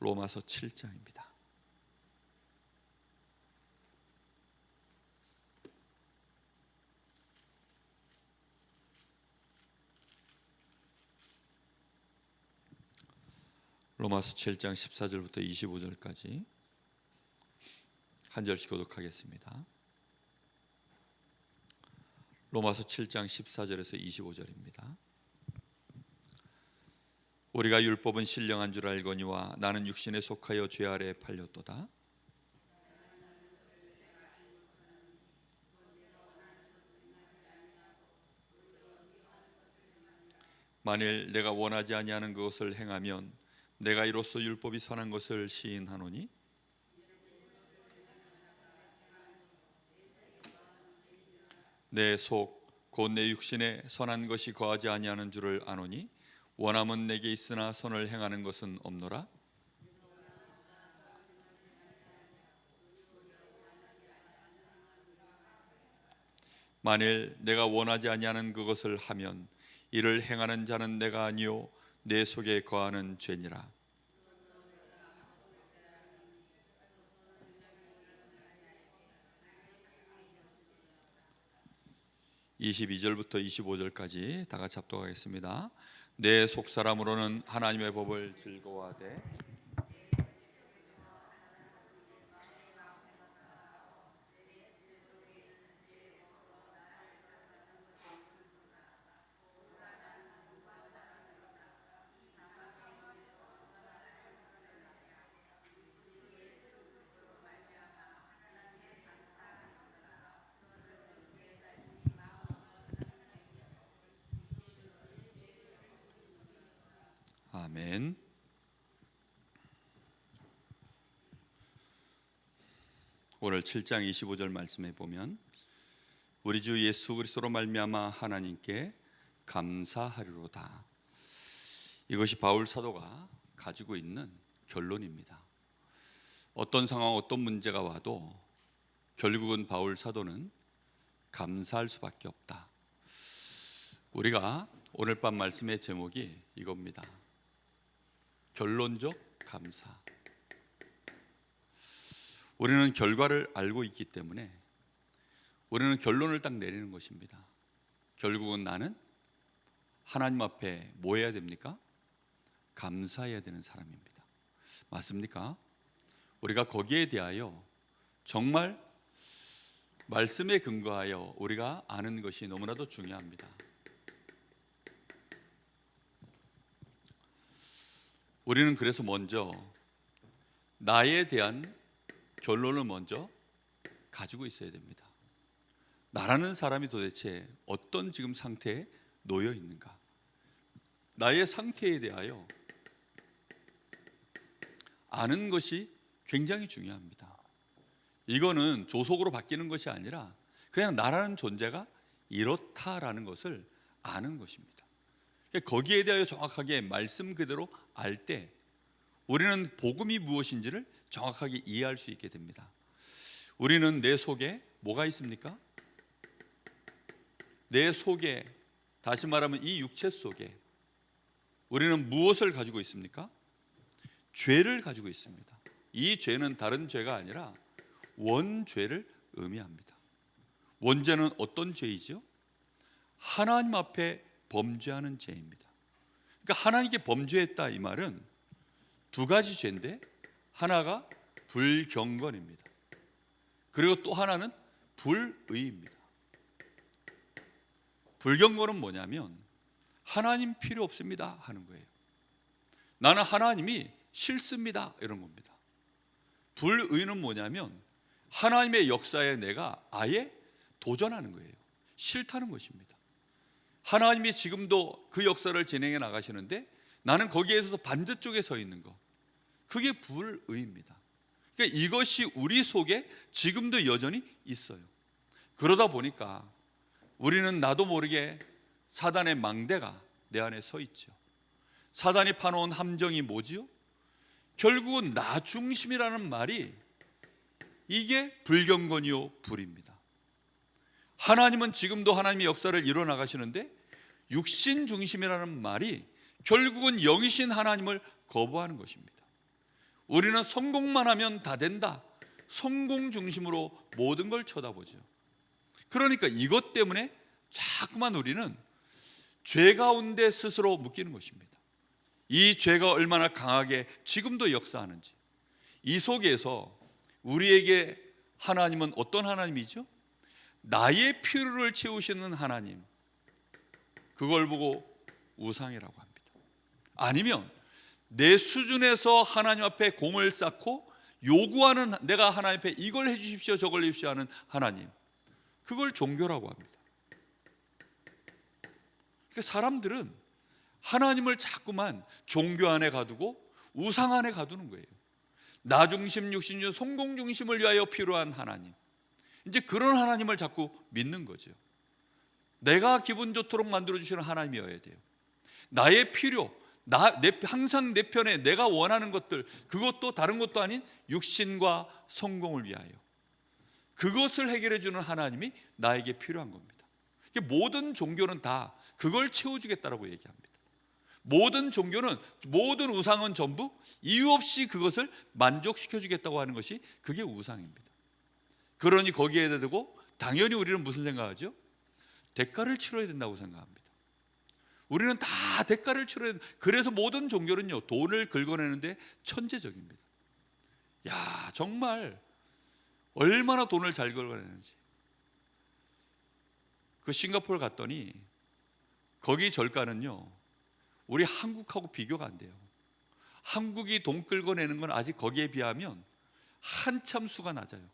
로마서 7장입니다. 로마서 7장 14절부터 25절까지 한 절씩 교독하겠습니다. 로마서 7장 14절에서 25절입니다. 우리가 율법은 신령한 줄 알거니와 나는 육신에 속하여 죄 아래에 팔렸도다. 만일 내가 원하지 아니하는 그것을 행하면 내가 이로써 율법이 선한 것을 시인하노니 내 속 곧 내 육신에 선한 것이 거하지 아니하는 줄을 아노니 원함은 내게 있으나 선을 행하는 것은 없노라. 만일 내가 원하지 아니하는 그것을 하면 이를 행하는 자는 내가 아니요 내 속에 거하는 죄니라. (22절부터 25절까지) 다 같이 합독하겠습니다. 내 속사람으로는 하나님의 법을 즐거워하되 아멘. 오늘 7장 25절 말씀에 보면 우리 주 예수 그리스도로 말미암아 하나님께 감사하리로다. 이것이 바울 사도가 가지고 있는 결론입니다. 어떤 상황, 어떤 문제가 와도 결국은 바울 사도는 감사할 수밖에 없다. 우리가 오늘 밤 말씀의 제목이 이겁니다. 결론적 감사. 우리는 결과를 알고 있기 때문에 우리는 결론을 딱 내리는 것입니다. 결국은 나는 하나님 앞에 뭐 해야 됩니까? 감사해야 되는 사람입니다. 맞습니까? 우리가 거기에 대하여 정말 말씀에 근거하여 우리가 아는 것이 너무나도 중요합니다. 우리는 그래서 먼저 나에 대한 결론을 먼저 가지고 있어야 됩니다. 나라는 사람이 도대체 어떤 지금 상태에 놓여 있는가? 나의 상태에 대하여 아는 것이 굉장히 중요합니다. 이거는 조속으로 바뀌는 것이 아니라 그냥 나라는 존재가 이렇다라는 것을 아는 것입니다. 거기에 대하여 정확하게 말씀 그대로 알 때 우리는 복음이 무엇인지를 정확하게 이해할 수 있게 됩니다. 우리는 내 속에 뭐가 있습니까? 내 속에, 다시 말하면 이 육체 속에 우리는 무엇을 가지고 있습니까? 죄를 가지고 있습니다. 이 죄는 다른 죄가 아니라 원죄를 의미합니다. 원죄는 어떤 죄이죠? 하나님 앞에 범죄하는 죄입니다. 그러니까 하나님께 범죄했다 이 말은 두 가지 죄인데 하나가 불경건입니다. 그리고 또 하나는 불의입니다. 불경건은 뭐냐면 하나님 필요 없습니다 하는 거예요. 나는 하나님이 싫습니다 이런 겁니다. 불의는 뭐냐면 하나님의 역사에 내가 아예 도전하는 거예요. 싫다는 것입니다. 하나님이 지금도 그 역사를 진행해 나가시는데 나는 거기에 있어서 반대쪽에 서 있는 것, 그게 불의입니다. 그러니까 이것이 우리 속에 지금도 여전히 있어요. 그러다 보니까 우리는 나도 모르게 사단의 망대가 내 안에 서 있죠. 사단이 파놓은 함정이 뭐지요? 결국은 나 중심이라는 말이 이게 불경건이요 불입니다. 하나님은 지금도 하나님의 역사를 이루어 나가시는데 육신 중심이라는 말이 결국은 영이신 하나님을 거부하는 것입니다. 우리는 성공만 하면 다 된다. 성공 중심으로 모든 걸 쳐다보죠. 그러니까 이것 때문에 자꾸만 우리는 죄 가운데 스스로 묶이는 것입니다. 이 죄가 얼마나 강하게 지금도 역사하는지. 이 속에서 우리에게 하나님은 어떤 하나님이죠? 나의 필요를 채우시는 하나님. 그걸 보고 우상이라고 합니다. 아니면 내 수준에서 하나님 앞에 공을 쌓고 요구하는, 내가 하나님 앞에 이걸 해주십시오 저걸 해주십시오 하는 하나님, 그걸 종교라고 합니다. 그러니까 사람들은 하나님을 자꾸만 종교 안에 가두고 우상 안에 가두는 거예요. 나 중심, 육신 중심, 성공 중심을 위하여 필요한 하나님, 이제 그런 하나님을 자꾸 믿는 거죠. 내가 기분 좋도록 만들어주시는 하나님이어야 돼요. 나의 필요, 항상 내 편에 내가 원하는 것들, 그것도 다른 것도 아닌 육신과 성공을 위하여, 그것을 해결해 주는 하나님이 나에게 필요한 겁니다. 모든 종교는 다 그걸 채워주겠다라고 얘기합니다. 모든 종교는, 모든 우상은 전부 이유 없이 그것을 만족시켜 주겠다고 하는 것이 그게 우상입니다. 그러니 거기에 대고 당연히 우리는 무슨 생각하죠? 대가를 치러야 된다고 생각합니다. 우리는 다 대가를 치러야 된다. 그래서 모든 종교는요, 돈을 긁어내는데 천재적입니다. 야, 정말 얼마나 돈을 잘 긁어내는지. 그 싱가포르 갔더니 거기 절가는요, 우리 한국하고 비교가 안 돼요. 한국이 돈 긁어내는 건 아직 거기에 비하면 한참 수가 낮아요.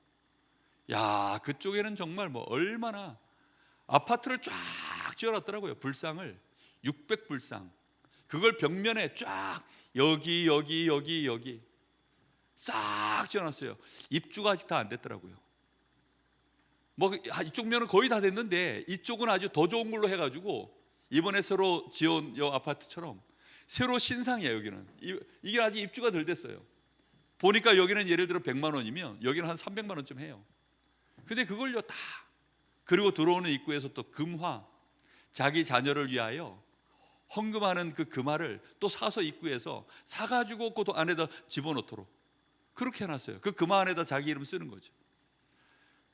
야, 그쪽에는 정말 뭐 얼마나 아파트를 쫙 지어놨더라고요. 불상을 600불상, 그걸 벽면에 쫙 여기 싹 지어놨어요. 입주가 아직 다 안 됐더라고요. 뭐 이쪽 면은 거의 다 됐는데 이쪽은 아주 더 좋은 걸로 해가지고 이번에 새로 지은 이 아파트처럼 새로 신상이에요. 여기는 이게 아직 입주가 덜 됐어요. 보니까 여기는 예를 들어 100만 원이면 여기는 한 300만 원쯤 해요. 근데 그걸요 다, 그리고 들어오는 입구에서 또 금화, 자기 자녀를 위하여 헌금하는 그 금화를 또 사서 입구에서 사가지고 그 안에다 집어넣도록 그렇게 해놨어요. 그 금화 안에다 자기 이름 쓰는 거죠.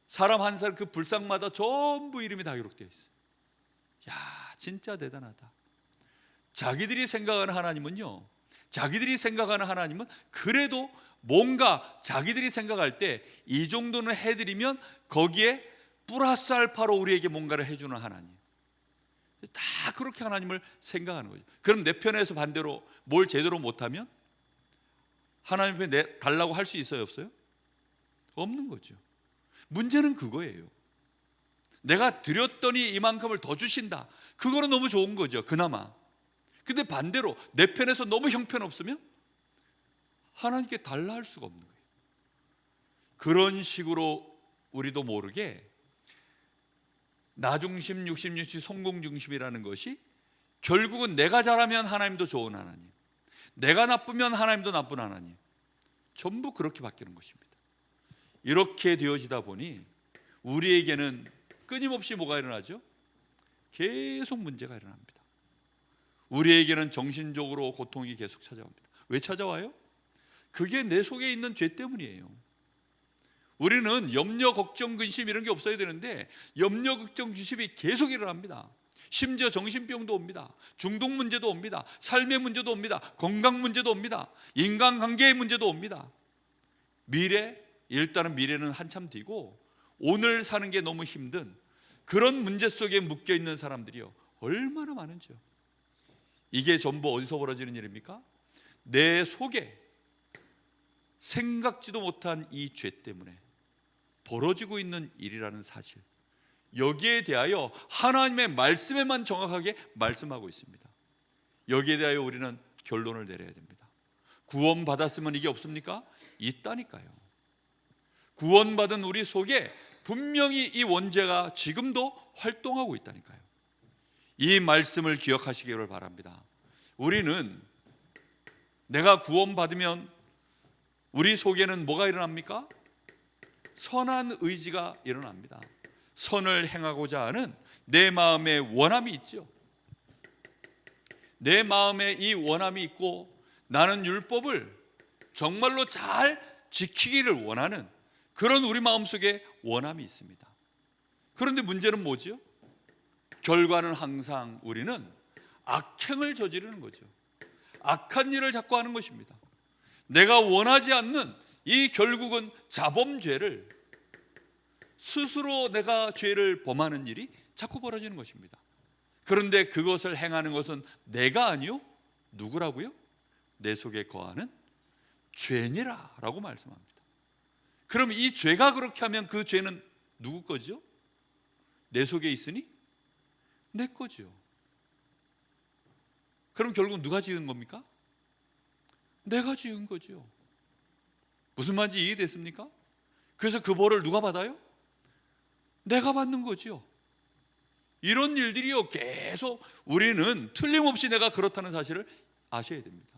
사람 한 사람 그 불상마다 전부 이름이 다 기록되어 있어요. 야, 진짜 대단하다. 자기들이 생각하는 하나님은 그래도 뭔가 자기들이 생각할 때 이 정도는 해드리면 거기에 플러스 알파로 우리에게 뭔가를 해주는 하나님, 다 그렇게 하나님을 생각하는 거죠. 그럼 내 편에서 반대로 뭘 제대로 못하면 하나님 앞에 달라고 할 수 있어요, 없어요? 없는 거죠. 문제는 그거예요. 내가 드렸더니 이만큼을 더 주신다, 그거는 너무 좋은 거죠, 그나마. 근데 반대로 내 편에서 너무 형편없으면 하나님께 달라 할 수가 없는 거예요. 그런 식으로 우리도 모르게 나 중심, 육심 중심, 성공 중심이라는 것이 결국은 내가 잘하면 하나님도 좋은 하나님, 내가 나쁘면 하나님도 나쁜 하나님, 전부 그렇게 바뀌는 것입니다. 이렇게 되어지다 보니 우리에게는 끊임없이 뭐가 일어나죠? 계속 문제가 일어납니다. 우리에게는 정신적으로 고통이 계속 찾아옵니다. 왜 찾아와요? 그게 내 속에 있는 죄 때문이에요. 우리는 염려, 걱정, 근심 이런 게 없어야 되는데 염려, 걱정, 근심이 계속 일어납니다. 심지어 정신병도 옵니다. 중독 문제도 옵니다. 삶의 문제도 옵니다. 건강 문제도 옵니다. 인간관계의 문제도 옵니다. 일단은 미래는 한참 뒤고 오늘 사는 게 너무 힘든 그런 문제 속에 묶여 있는 사람들이요, 얼마나 많은지요. 이게 전부 어디서 벌어지는 일입니까? 내 속에 생각지도 못한 이 죄 때문에 벌어지고 있는 일이라는 사실, 여기에 대하여 하나님의 말씀에만 정확하게 말씀하고 있습니다. 여기에 대하여 우리는 결론을 내려야 됩니다. 구원받았으면 이게 없습니까? 있다니까요. 구원받은 우리 속에 분명히 이 원죄가 지금도 활동하고 있다니까요. 이 말씀을 기억하시기를 바랍니다. 우리는 내가 구원받으면 우리 속에는 뭐가 일어납니까? 선한 의지가 일어납니다. 선을 행하고자 하는 내 마음의 원함이 있죠. 내 마음에 이 원함이 있고 나는 율법을 정말로 잘 지키기를 원하는 그런 우리 마음속에 원함이 있습니다. 그런데 문제는 뭐지요? 결과는 항상 우리는 악행을 저지르는 거죠. 악한 일을 자꾸 하는 것입니다. 내가 원하지 않는 이 결국은 자범죄를 스스로 내가 죄를 범하는 일이 자꾸 벌어지는 것입니다. 그런데 그것을 행하는 것은 내가 아니요 누구라고요? 내 속에 거하는 죄니라 라고 말씀합니다. 그럼 이 죄가 그렇게 하면 그 죄는 누구 거죠? 내 속에 있으니 내 거죠. 그럼 결국 누가 지은 겁니까? 내가 지은 거죠. 무슨 말인지 이해됐습니까? 그래서 그 벌을 누가 받아요? 내가 받는 거죠. 이런 일들이요 계속 우리는 틀림없이 내가 그렇다는 사실을 아셔야 됩니다.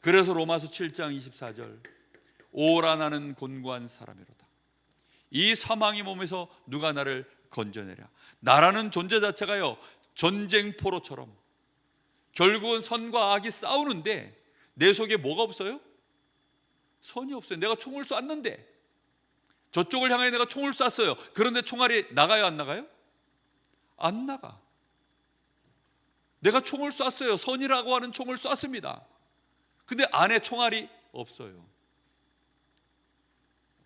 그래서 로마서 7장 24절 오라 나는 곤고한 사람이로다. 이 사망의 몸에서 누가 나를 건져내랴. 나라는 존재 자체가요 전쟁포로처럼 결국은 선과 악이 싸우는데 내 속에 뭐가 없어요? 선이 없어요. 내가 총을 쐈는데 저쪽을 향해 내가 총을 쐈어요. 그런데 총알이 나가요 안 나가요? 안 나가. 내가 총을 쐈어요. 선이라고 하는 총을 쐈습니다. 근데 안에 총알이 없어요.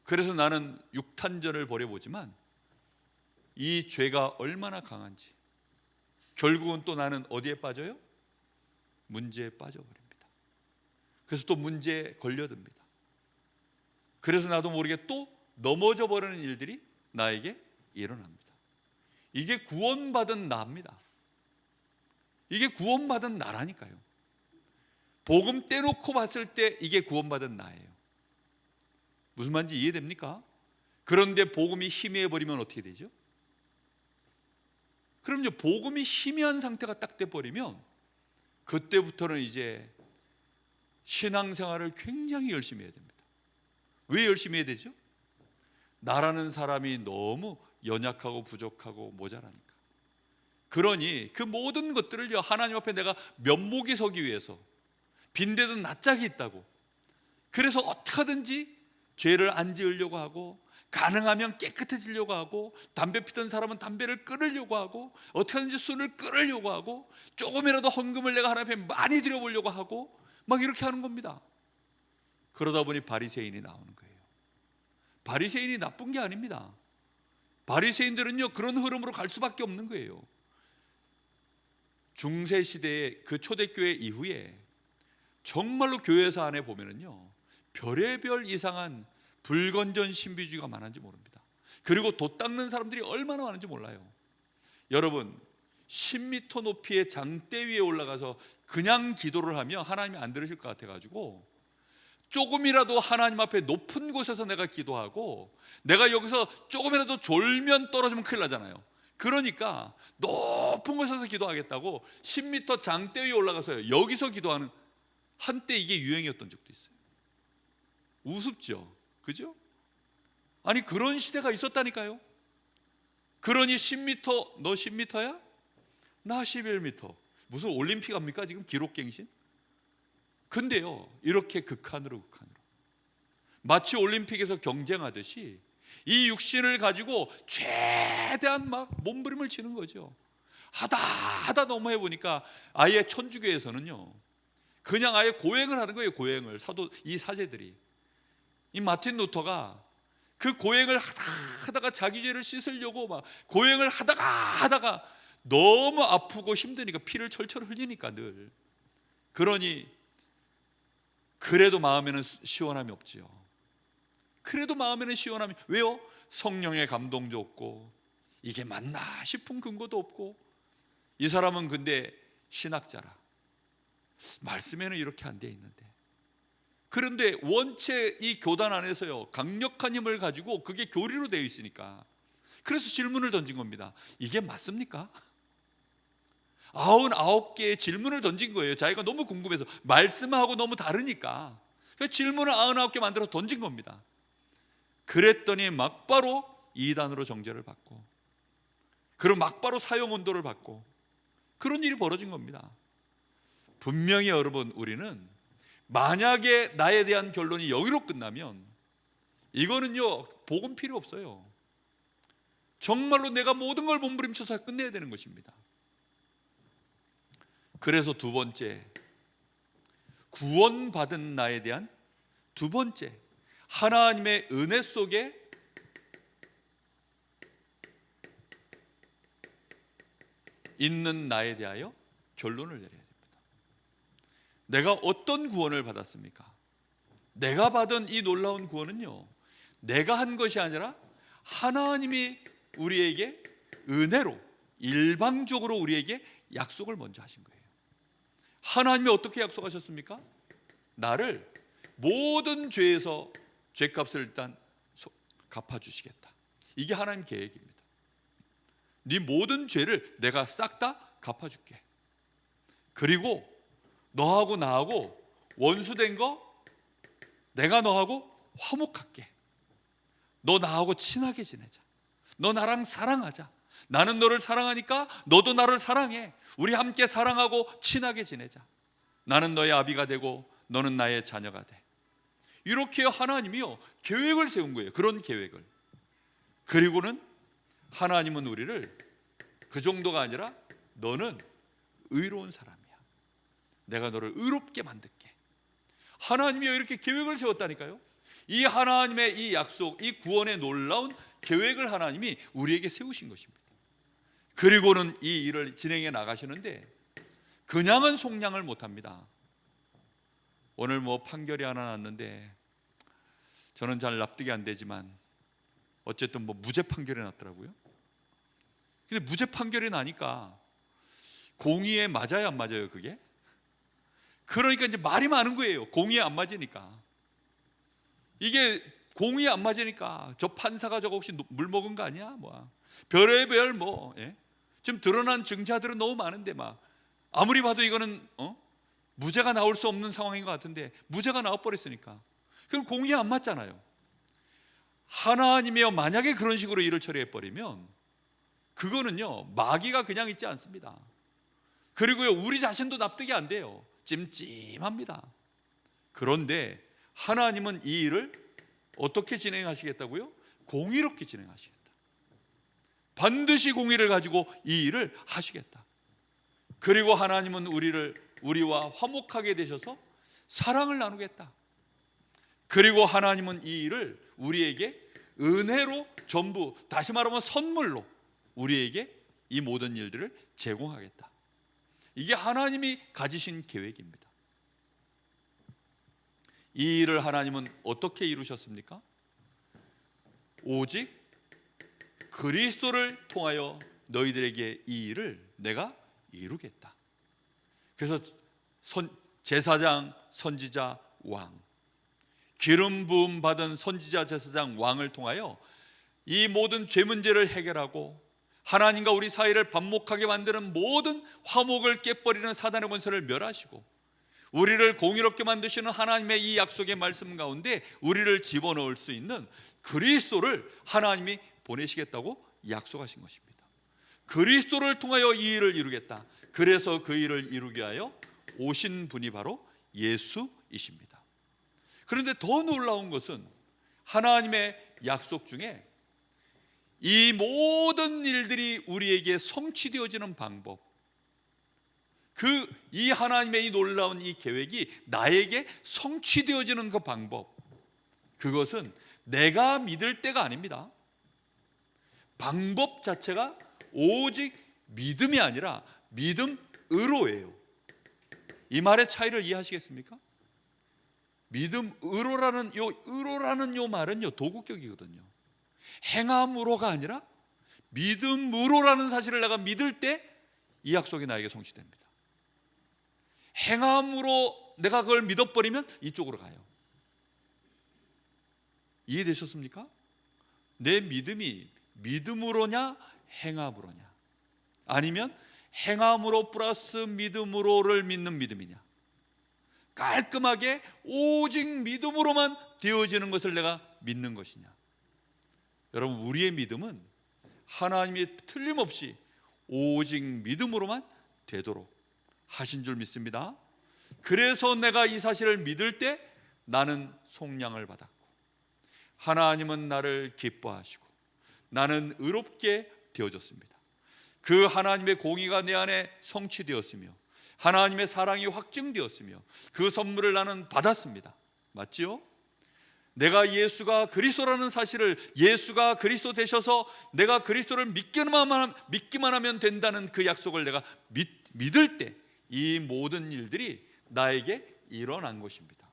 그래서 나는 육탄전을 벌여보지만 이 죄가 얼마나 강한지 결국은 또 나는 어디에 빠져요? 문제에 빠져버립니다. 그래서 또 문제에 걸려듭니다. 그래서 나도 모르게 또 넘어져 버리는 일들이 나에게 일어납니다. 이게 구원받은 나입니다. 이게 구원받은 나라니까요. 복음 떼놓고 봤을 때 이게 구원받은 나예요. 무슨 말인지 이해됩니까? 그런데 복음이 희미해버리면 어떻게 되죠? 그럼요, 복음이 희미한 상태가 딱 돼버리면 그때부터는 이제 신앙생활을 굉장히 열심히 해야 됩니다. 왜 열심히 해야 되죠? 나라는 사람이 너무 연약하고 부족하고 모자라니까. 그러니 그 모든 것들을요 하나님 앞에 내가 면목이 서기 위해서 빈대도 낯짝이 있다고 그래서 어떻게든지 죄를 안 지으려고 하고 가능하면 깨끗해지려고 하고 담배 피던 사람은 담배를 끊으려고 하고 어떻게든지 술을 끊으려고 하고 조금이라도 헌금을 내가 하나님 앞에 많이 드려보려고 하고 막 이렇게 하는 겁니다. 그러다 보니 바리새인이 나오는 거예요. 바리새인이 나쁜 게 아닙니다. 바리새인들은요 그런 흐름으로 갈 수밖에 없는 거예요. 중세시대의 그 초대교회 이후에 정말로 교회사 안에 보면은요 별의별 이상한 불건전 신비주의가 많은지 모릅니다. 그리고 돛 닦는 사람들이 얼마나 많은지 몰라요. 여러분 10m 높이의 장대 위에 올라가서 그냥 기도를 하면 하나님이 안 들으실 것 같아가지고 조금이라도 하나님 앞에 높은 곳에서 내가 기도하고 내가 여기서 조금이라도 졸면 떨어지면 큰일 나잖아요. 그러니까 높은 곳에서 기도하겠다고 10m 장대 위에 올라가서요 여기서 기도하는 한때 이게 유행이었던 적도 있어요. 우습죠, 그죠? 아니 그런 시대가 있었다니까요. 그러니 10m 너 10m야? 나 11m 무슨 올림픽 합니까 지금 기록갱신? 근데요 이렇게 극한으로 마치 올림픽에서 경쟁하듯이 이 육신을 가지고 최대한 막 몸부림을 치는 거죠. 하다 너무 해보니까 아예 천주교에서는요 그냥 아예 고행을 하는 거예요. 고행을 사도 이 사제들이 이 마틴 루터가 그 고행을 하다가 자기 죄를 씻으려고 막 고행을 하다가 너무 아프고 힘드니까 피를 철철 흘리니까 늘 그러니 그래도 마음에는 시원함이 없지요. 그래도 마음에는 시원함이 왜요? 성령의 감동도 없고 이게 맞나 싶은 근거도 없고 이 사람은 근데 신학자라 말씀에는 이렇게 안 돼 있는데 그런데 원체 이 교단 안에서요 강력한 힘을 가지고 그게 교리로 되어 있으니까 그래서 질문을 던진 겁니다. 이게 맞습니까? 99개의 질문을 던진 거예요. 자기가 너무 궁금해서 말씀하고 너무 다르니까 질문을 99개 만들어서 던진 겁니다. 그랬더니 막바로 이단으로 정죄를 받고 그리고 막바로 사형 온도를 받고 그런 일이 벌어진 겁니다. 분명히 여러분 우리는 만약에 나에 대한 결론이 여기로 끝나면 이거는요, 복음 필요 없어요. 정말로 내가 모든 걸 몸부림쳐서 끝내야 되는 것입니다. 그래서 두 번째, 구원받은 나에 대한 두 번째, 하나님의 은혜 속에 있는 나에 대하여 결론을 내려야 됩니다. 내가 어떤 구원을 받았습니까? 내가 받은 이 놀라운 구원은요, 내가 한 것이 아니라 하나님이 우리에게 은혜로 일방적으로 우리에게 약속을 먼저 하신 거예요. 하나님이 어떻게 약속하셨습니까? 나를 모든 죄에서 죄값을 일단 갚아주시겠다. 이게 하나님 계획입니다. 네 모든 죄를 내가 싹 다 갚아줄게. 그리고 너하고 나하고 원수된 거 내가 너하고 화목할게. 너 나하고 친하게 지내자. 너 나랑 사랑하자. 나는 너를 사랑하니까 너도 나를 사랑해. 우리 함께 사랑하고 친하게 지내자. 나는 너의 아비가 되고 너는 나의 자녀가 돼. 이렇게 하나님이요, 계획을 세운 거예요. 그런 계획을. 그리고는 하나님은 우리를 그 정도가 아니라 너는 의로운 사람이야. 내가 너를 의롭게 만들게. 하나님이 이렇게 계획을 세웠다니까요. 이 하나님의 이 약속, 이 구원의 놀라운 계획을 하나님이 우리에게 세우신 것입니다. 그리고는 이 일을 진행해 나가시는데 그냥은 속량을 못합니다. 오늘 판결이 하나 났는데 저는 잘 납득이 안 되지만 어쨌든 무죄 판결이 났더라고요. 근데 무죄 판결이 나니까 공의에 맞아요, 안 맞아요, 그게? 그러니까 이제 말이 많은 거예요. 공의에 안 맞으니까. 이게 공의에 안 맞으니까 저 판사가 저거 혹시 물 먹은 거 아니야? 별의별 예? 지금 드러난 증자들은 너무 많은데 아무리 봐도 이거는 무죄가 나올 수 없는 상황인 것 같은데 무죄가 나와버렸으니까 그럼 공의에 안 맞잖아요. 하나님이요, 만약에 그런 식으로 일을 처리해버리면 그거는요, 마귀가 그냥 있지 않습니다. 그리고요, 우리 자신도 납득이 안 돼요. 찜찜합니다. 그런데 하나님은 이 일을 어떻게 진행하시겠다고요? 공의롭게 진행하시겠다. 반드시 공의를 가지고 이 일을 하시겠다. 그리고 하나님은 우리와 화목하게 되셔서 사랑을 나누겠다. 그리고 하나님은 이 일을 우리에게 은혜로 전부, 다시 말하면 선물로 우리에게 이 모든 일들을 제공하겠다. 이게 하나님이 가지신 계획입니다. 이 일을 하나님은 어떻게 이루셨습니까? 오직 그리스도를 통하여 너희들에게 이 일을 내가 이루겠다. 그래서 제사장, 선지자, 왕, 기름 부음 받은 선지자, 제사장, 왕을 통하여 이 모든 죄 문제를 해결하고 하나님과 우리 사이를 반목하게 만드는 모든 화목을 깨버리는 사단의 권세를 멸하시고 우리를 공의롭게 만드시는 하나님의 이 약속의 말씀 가운데 우리를 집어넣을 수 있는 그리스도를 하나님이 보내시겠다고 약속하신 것입니다. 그리스도를 통하여 이 일을 이루겠다. 그래서 그 일을 이루게 하여 오신 분이 바로 예수이십니다. 그런데 더 놀라운 것은 하나님의 약속 중에 이 모든 일들이 우리에게 성취되어지는 방법, 이 하나님의 이 놀라운 이 계획이 나에게 성취되어지는 그 방법, 그것은 내가 믿을 때가 아닙니다. 방법 자체가 오직 믿음이 아니라 믿음으로예요. 이 말의 차이를 이해하시겠습니까? 믿음으로라는 요 말은요, 도구격이거든요. 행함으로가 아니라 믿음으로라는 사실을 내가 믿을 때 이 약속이 나에게 성취됩니다. 행함으로 내가 그걸 믿어버리면 이쪽으로 가요. 이해되셨습니까? 내 믿음이 믿음으로냐 행함으로냐, 아니면 행함으로 플러스 믿음으로를 믿는 믿음이냐, 깔끔하게 오직 믿음으로만 되어지는 것을 내가 믿는 것이냐. 여러분, 우리의 믿음은 하나님이 틀림없이 오직 믿음으로만 되도록 하신 줄 믿습니다. 그래서 내가 이 사실을 믿을 때 나는 속량을 받았고, 하나님은 나를 기뻐하시고 나는 의롭게 되어졌습니다. 그 하나님의 공의가 내 안에 성취되었으며 하나님의 사랑이 확증되었으며 그 선물을 나는 받았습니다. 맞지요? 내가 예수가 그리스도라는 사실을, 예수가 그리스도 되셔서 내가 그리스도를 믿기만 하면 된다는 그 약속을 내가 믿을 때 이 모든 일들이 나에게 일어난 것입니다.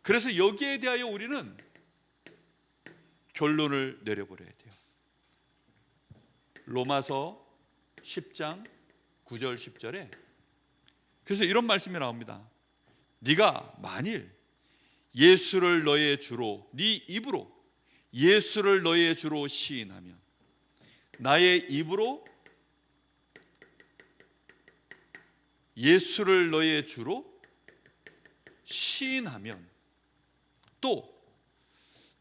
그래서 여기에 대하여 우리는 결론을 내려버려야 돼요. 로마서 10장 9절 10절에 그래서 이런 말씀이 나옵니다. 네가 만일 예수를 너의 주로, 네 입으로 예수를 너의 주로 시인하면, 나의 입으로 예수를 너의 주로 시인하면, 또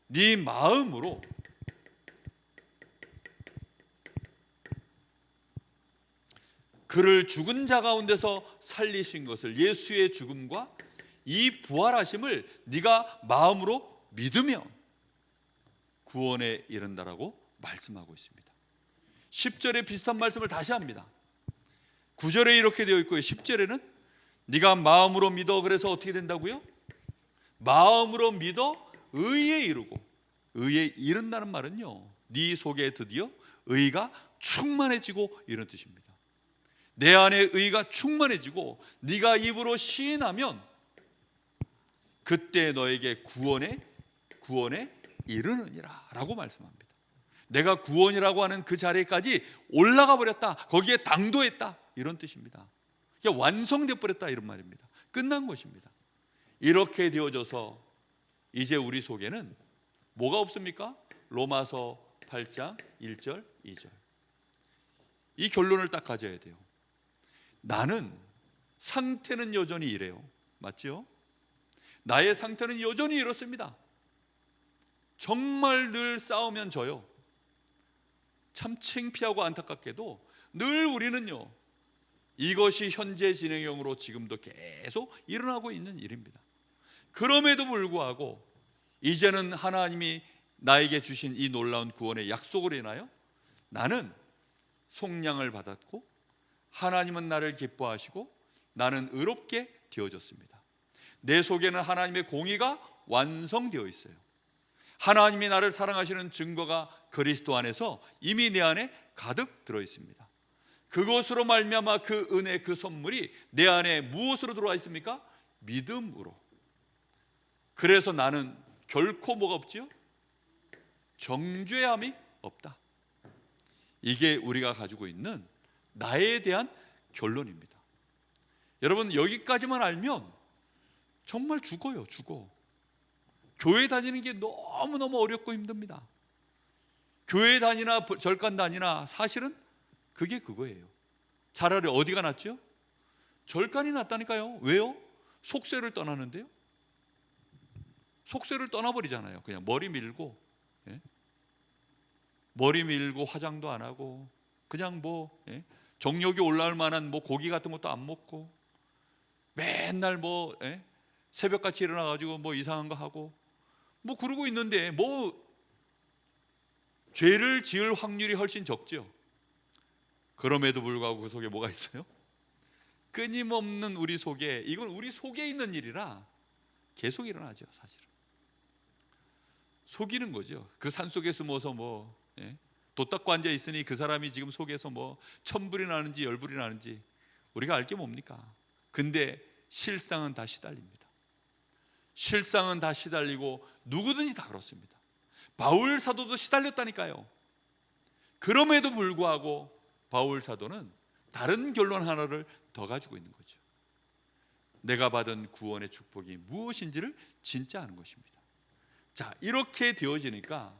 네 마음으로 그를 죽은 자 가운데서 살리신 것을, 예수의 죽음과 이 부활하심을 네가 마음으로 믿으면 구원에 이른다라고 말씀하고 있습니다. 10절에 비슷한 말씀을 다시 합니다. 9절에 이렇게 되어 있고요, 10절에는 네가 마음으로 믿어. 그래서 어떻게 된다고요? 마음으로 믿어 의에 이르고. 의에 이른다는 말은요, 네 속에 드디어 의가 충만해지고 이런 뜻입니다. 내 안에 의가 충만해지고 네가 입으로 시인하면 그때 너에게 구원에 이르느니라 라고 말씀합니다. 내가 구원이라고 하는 그 자리까지 올라가 버렸다, 거기에 당도했다, 이런 뜻입니다. 완성되어 버렸다, 이런 말입니다. 끝난 것입니다. 이렇게 되어져서 이제 우리 속에는 뭐가 없습니까? 로마서 8장 1절 2절 이 결론을 딱 가져야 돼요. 나는 상태는 여전히 이래요. 맞죠? 나의 상태는 여전히 이렇습니다. 정말 늘 싸우면 져요. 참 창피하고 안타깝게도 늘 우리는요, 이것이 현재 진행형으로 지금도 계속 일어나고 있는 일입니다. 그럼에도 불구하고 이제는 하나님이 나에게 주신 이 놀라운 구원의 약속으로 인하여 나는 속량을 받았고 하나님은 나를 기뻐하시고 나는 의롭게 되어졌습니다. 내 속에는 하나님의 공의가 완성되어 있어요. 하나님이 나를 사랑하시는 증거가 그리스도 안에서 이미 내 안에 가득 들어 있습니다. 그것으로 말미암아 그 은혜, 그 선물이 내 안에 무엇으로 들어와 있습니까? 믿음으로. 그래서 나는 결코 뭐가 없지요? 정죄함이 없다. 이게 우리가 가지고 있는 나에 대한 결론입니다. 여러분, 여기까지만 알면 정말 죽어요. 교회 다니는 게 너무너무 어렵고 힘듭니다. 교회 다니나 절간 다니나 사실은 그게 그거예요. 차라리 어디가 낫죠? 절간이 낫다니까요. 왜요? 속세를 떠나는데요. 속세를 떠나버리잖아요. 그냥 머리 밀고, 머리 밀고 화장도 안 하고 그냥 정력이 올라올 만한 고기 같은 것도 안 먹고 맨날 새벽같이 일어나가지고 이상한 거 하고 그러고 있는데 죄를 지을 확률이 훨씬 적죠. 그럼에도 불구하고 그 속에 뭐가 있어요? 끊임없는 우리 속에, 이건 우리 속에 있는 일이라 계속 일어나죠. 사실은 속이는 거죠. 그 산속에 숨어서 돛 닦고 앉아 있으니 그 사람이 지금 속에서 천불이 나는지 열불이 나는지 우리가 알 게 뭡니까? 근데 실상은 다 시달립니다. 실상은 다 시달리고 누구든지 다 그렇습니다. 바울 사도도 시달렸다니까요. 그럼에도 불구하고 바울 사도는 다른 결론 하나를 더 가지고 있는 거죠. 내가 받은 구원의 축복이 무엇인지를 진짜 아는 것입니다. 자, 이렇게 되어지니까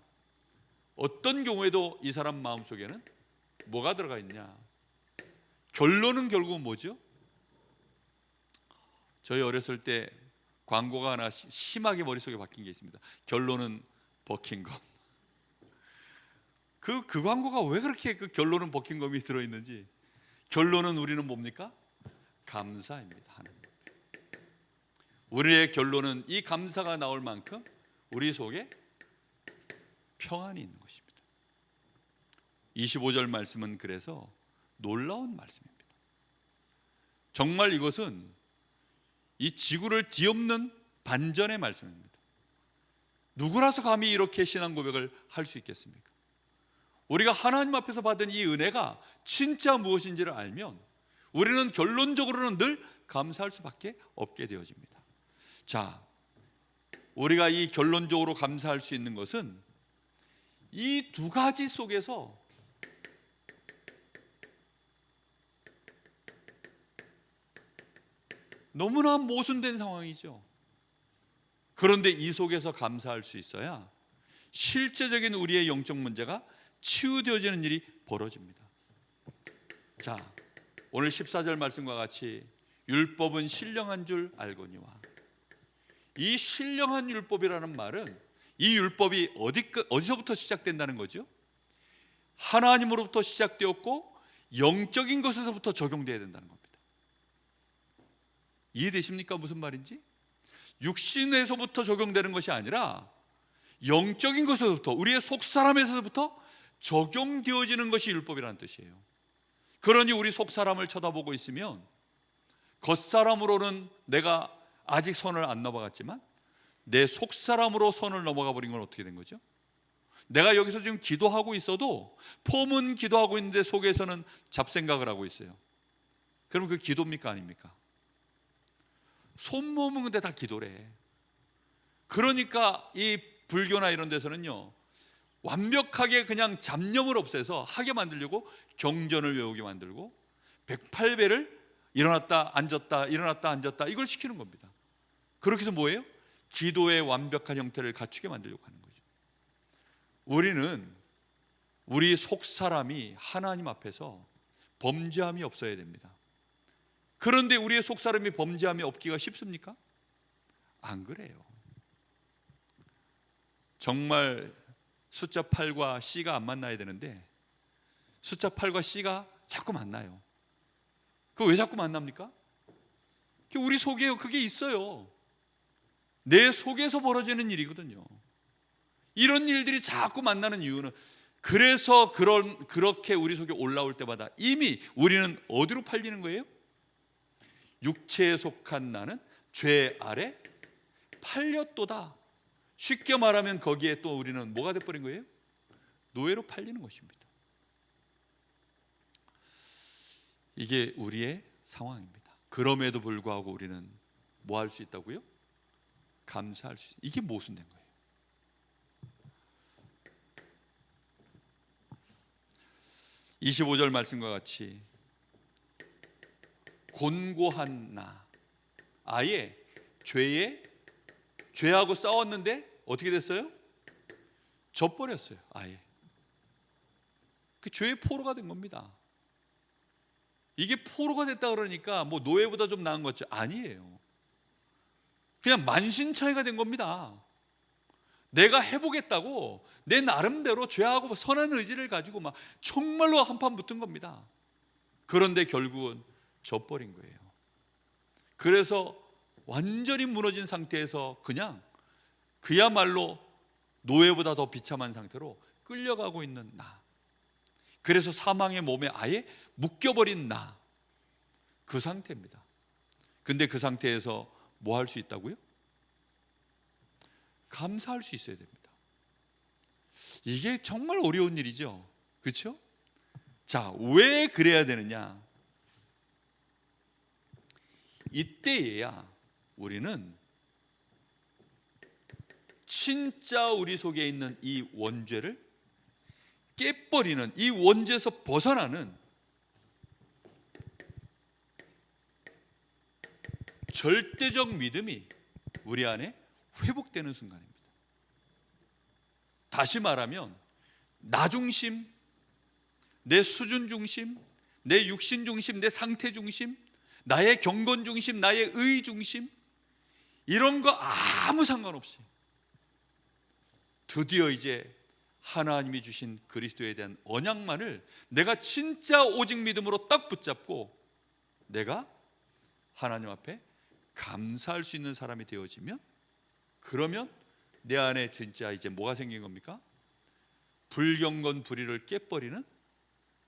어떤 경우에도 이 사람 마음속에는 뭐가 들어가 있냐? 결론은 결국은 뭐죠? 저희 어렸을 때 광고가 하나 심하게 머릿속에 박힌 게 있습니다. 결론은 버킹검. 그 광고가 왜 그렇게 그 결론은 버킹검이 들어있는지. 결론은 우리는 뭡니까? 감사입니다. 하나님. 우리의 결론은 이 감사가 나올 만큼 우리 속에 평안이 있는 것입니다. 25절 말씀은 그래서 놀라운 말씀입니다. 정말 이것은 이 지구를 뒤엎는 반전의 말씀입니다. 누구라서 감히 이렇게 신앙 고백을 할 수 있겠습니까? 우리가 하나님 앞에서 받은 이 은혜가 진짜 무엇인지를 알면 우리는 결론적으로는 늘 감사할 수밖에 없게 되어집니다. 자, 우리가 이 결론적으로 감사할 수 있는 것은 이 두 가지 속에서 너무나 모순된 상황이죠. 그런데 이 속에서 감사할 수 있어야 실제적인 우리의 영적 문제가 치유되어지는 일이 벌어집니다. 자, 오늘 14절 말씀과 같이 율법은 신령한 줄 알거니와, 이 신령한 율법이라는 말은 이 율법이 어디서부터 시작된다는 거죠? 하나님으로부터 시작되었고 영적인 것에서부터 적용되어야 된다는 겁니다. 이해되십니까? 무슨 말인지? 육신에서부터 적용되는 것이 아니라 영적인 것에서부터, 우리의 속사람에서부터 적용되어지는 것이 율법이라는 뜻이에요. 그러니 우리 속사람을 쳐다보고 있으면 겉사람으로는 내가 아직 선을 안 넘어갔지만 내 속사람으로 선을 넘어가 버린 건 어떻게 된 거죠? 내가 여기서 지금 기도하고 있어도 폼은 기도하고 있는데 속에서는 잡생각을 하고 있어요. 그럼 그 기도입니까? 아닙니까? 손몸은 근데 다 기도래. 그러니까 이 불교나 이런 데서는요, 완벽하게 그냥 잡념을 없애서 하게 만들려고 경전을 외우게 만들고 108배를 일어났다 앉았다 일어났다 앉았다 이걸 시키는 겁니다. 그렇게 해서 뭐예요? 기도의 완벽한 형태를 갖추게 만들려고 하는 거죠. 우리는 우리 속사람이 하나님 앞에서 범죄함이 없어야 됩니다. 그런데 우리의 속사람이 범죄함이 없기가 쉽습니까? 안 그래요. 정말 숫자 8과 C가 안 만나야 되는데 숫자 8과 C가 자꾸 만나요. 그거 왜 자꾸 만납니까? 우리 속에 그게 있어요. 내 속에서 벌어지는 일이거든요. 이런 일들이 자꾸 만나는 이유는, 그래서 그렇게 우리 속에 올라올 때마다 이미 우리는 어디로 팔리는 거예요? 육체에 속한 나는 죄 아래 팔렸도다. 쉽게 말하면 거기에 또 우리는 뭐가 돼버린 거예요? 노예로 팔리는 것입니다. 이게 우리의 상황입니다. 그럼에도 불구하고 우리는 뭐 할 수 있다고요? 감사할 수 있어요. 이게 모순된 거예요. (25절) 말씀과 같이 곤고한 나, 아예 죄하고 싸웠는데 어떻게 됐어요? 져버렸어요. 아예 그 죄의 포로가 된 겁니다. 이게 포로가 됐다 그러니까 뭐 노예보다 좀 나은 거지? 아니에요. 그냥 만신창이가 된 겁니다. 내가 해보겠다고 내 나름대로 죄하고 선한 의지를 가지고 막 정말로 한판 붙은 겁니다. 그런데 결국은 져버린 거예요. 그래서 완전히 무너진 상태에서 그냥 그야말로 노예보다 더 비참한 상태로 끌려가고 있는 나, 그래서 사망의 몸에 아예 묶여버린 나, 그 상태입니다. 근데 그 상태에서 뭐 할 수 있다고요? 감사할 수 있어야 됩니다. 이게 정말 어려운 일이죠. 그렇죠? 자, 왜 그래야 되느냐? 이때에야 우리는 진짜 우리 속에 있는 이 원죄를 깨버리는, 이 원죄에서 벗어나는 절대적 믿음이 우리 안에 회복되는 순간입니다. 다시 말하면 나 중심, 내 수준 중심, 내 육신 중심, 내 상태 중심, 나의 경건 중심, 나의 의 중심, 이런 거 아무 상관없이 드디어 이제 하나님이 주신 그리스도에 대한 언약만을 내가 진짜 오직 믿음으로 딱 붙잡고 내가 하나님 앞에 감사할 수 있는 사람이 되어지면, 그러면 내 안에 진짜 이제 뭐가 생긴 겁니까? 불경건 불의를 깨버리는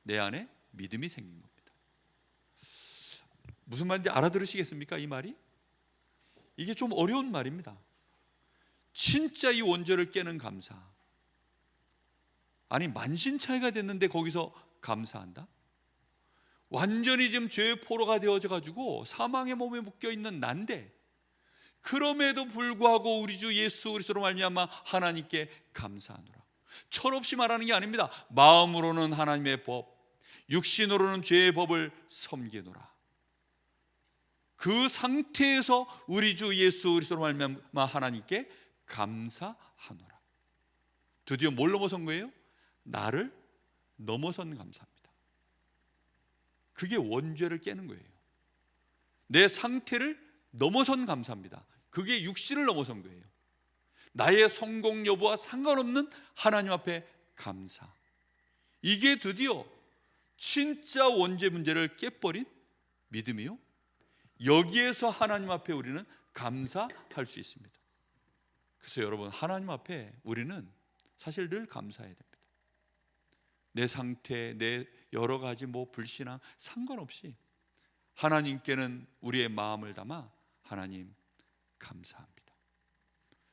내 안에 믿음이 생긴 겁니다. 무슨 말인지 알아들으시겠습니까? 이 말이? 이게 좀 어려운 말입니다. 진짜 이 원죄를 깨는 감사. 아니, 만신창이가 됐는데 거기서 감사한다? 완전히 지금 죄의 포로가 되어져 가지고 사망의 몸에 묶여 있는 난데, 그럼에도 불구하고 우리 주 예수 그리스도로 말미암아 하나님께 감사하노라. 철없이 말하는 게 아닙니다. 마음으로는 하나님의 법, 육신으로는 죄의 법을 섬기노라. 그 상태에서 우리 주 예수 그리스도로 말미암아 하나님께 감사하노라. 드디어 뭘 넘어선 거예요? 나를 넘어선 감사입니다. 그게 원죄를 깨는 거예요. 내 상태를 넘어선 감사입니다. 그게 육신을 넘어선 거예요. 나의 성공 여부와 상관없는 하나님 앞에 감사. 이게 드디어 진짜 원죄 문제를 깨버린 믿음이요, 여기에서 하나님 앞에 우리는 감사할 수 있습니다. 그래서 여러분, 하나님 앞에 우리는 사실 늘 감사해야 됩니다. 내 상태, 내 여러 가지 불신앙 상관없이 하나님께는 우리의 마음을 담아 하나님 감사합니다.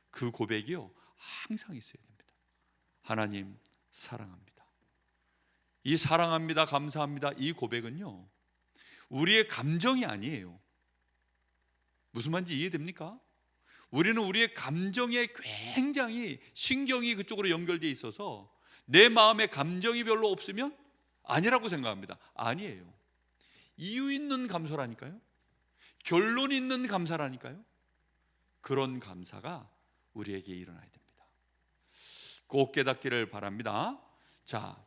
그 고백이요, 항상 있어야 됩니다. 하나님 사랑합니다. 이 사랑합니다, 감사합니다, 이 고백은요, 우리의 감정이 아니에요. 무슨 말인지 이해됩니까? 우리는 우리의 감정에 굉장히 신경이 그쪽으로 연결되어 있어서 내 마음에 감정이 별로 없으면 아니라고 생각합니다. 아니에요. 이유 있는 감사라니까요. 결론 있는 감사라니까요. 그런 감사가 우리에게 일어나야 됩니다. 꼭 깨닫기를 바랍니다. 자,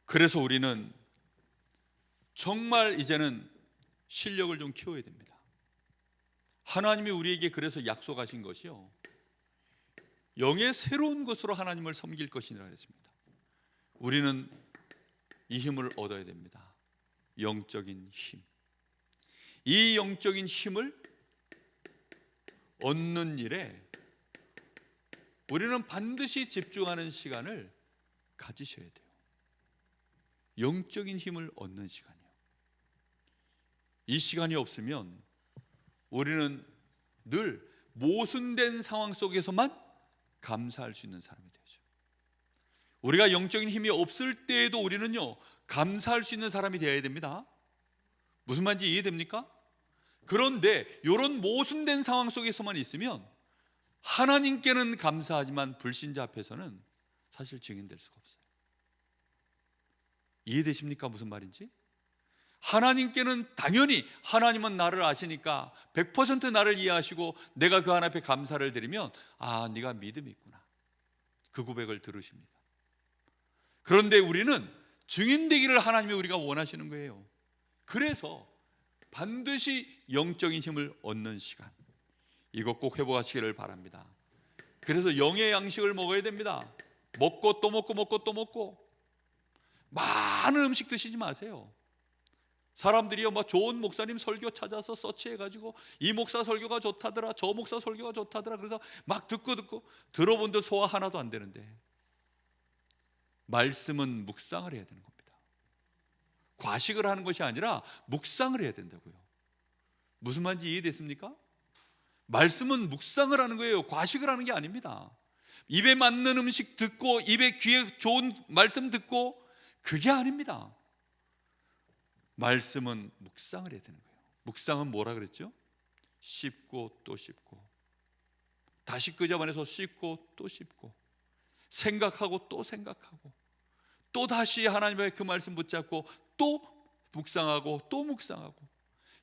그래서 우리는 정말 이제는 실력을 좀 키워야 됩니다. 하나님이 우리에게 그래서 약속하신 것이요, 영의 새로운 것으로 하나님을 섬길 것이라 했습니다. 우리는 이 힘을 얻어야 됩니다. 영적인 힘. 이 영적인 힘을 얻는 일에 우리는 반드시 집중하는 시간을 가지셔야 돼요. 영적인 힘을 얻는 시간이요. 이 시간이 없으면 우리는 늘 모순된 상황 속에서만 감사할 수 있는 사람이 되죠. 우리가 영적인 힘이 없을 때에도 우리는요, 감사할 수 있는 사람이 되어야 됩니다. 무슨 말인지 이해됩니까? 그런데 이런 모순된 상황 속에서만 있으면 하나님께는 감사하지만 불신자 앞에서는 사실 증인될 수가 없어요. 이해되십니까? 무슨 말인지? 하나님께는 당연히, 하나님은 나를 아시니까 100% 나를 이해하시고 내가 그 하나님 앞에 감사를 드리면, 아, 네가 믿음이 있구나, 그 고백을 들으십니다. 그런데 우리는 증인되기를 하나님이 우리가 원하시는 거예요. 그래서 반드시 영적인 힘을 얻는 시간, 이거 꼭 회복하시기를 바랍니다. 그래서 영의 양식을 먹어야 됩니다. 먹고 또 먹고 먹고 또 먹고. 많은 음식 드시지 마세요. 사람들이요, 좋은 목사님 설교 찾아서 서치해가지고 이 목사 설교가 좋다더라, 저 목사 설교가 좋다더라, 그래서 막 듣고 들어본데 소화 하나도 안 되는데, 말씀은 묵상을 해야 되는 겁니다. 과식을 하는 것이 아니라 묵상을 해야 된다고요. 무슨 말인지 이해됐습니까? 말씀은 묵상을 하는 거예요. 과식을 하는 게 아닙니다. 입에 맞는 음식 듣고, 입에 귀에 좋은 말씀 듣고, 그게 아닙니다. 말씀은 묵상을 해야 되는 거예요. 묵상은 뭐라 그랬죠? 씹고 또 씹고, 다시 그 자반에서 씹고 또 씹고, 생각하고 또 생각하고, 또 다시 하나님의 그 말씀 붙잡고 또 묵상하고 또 묵상하고,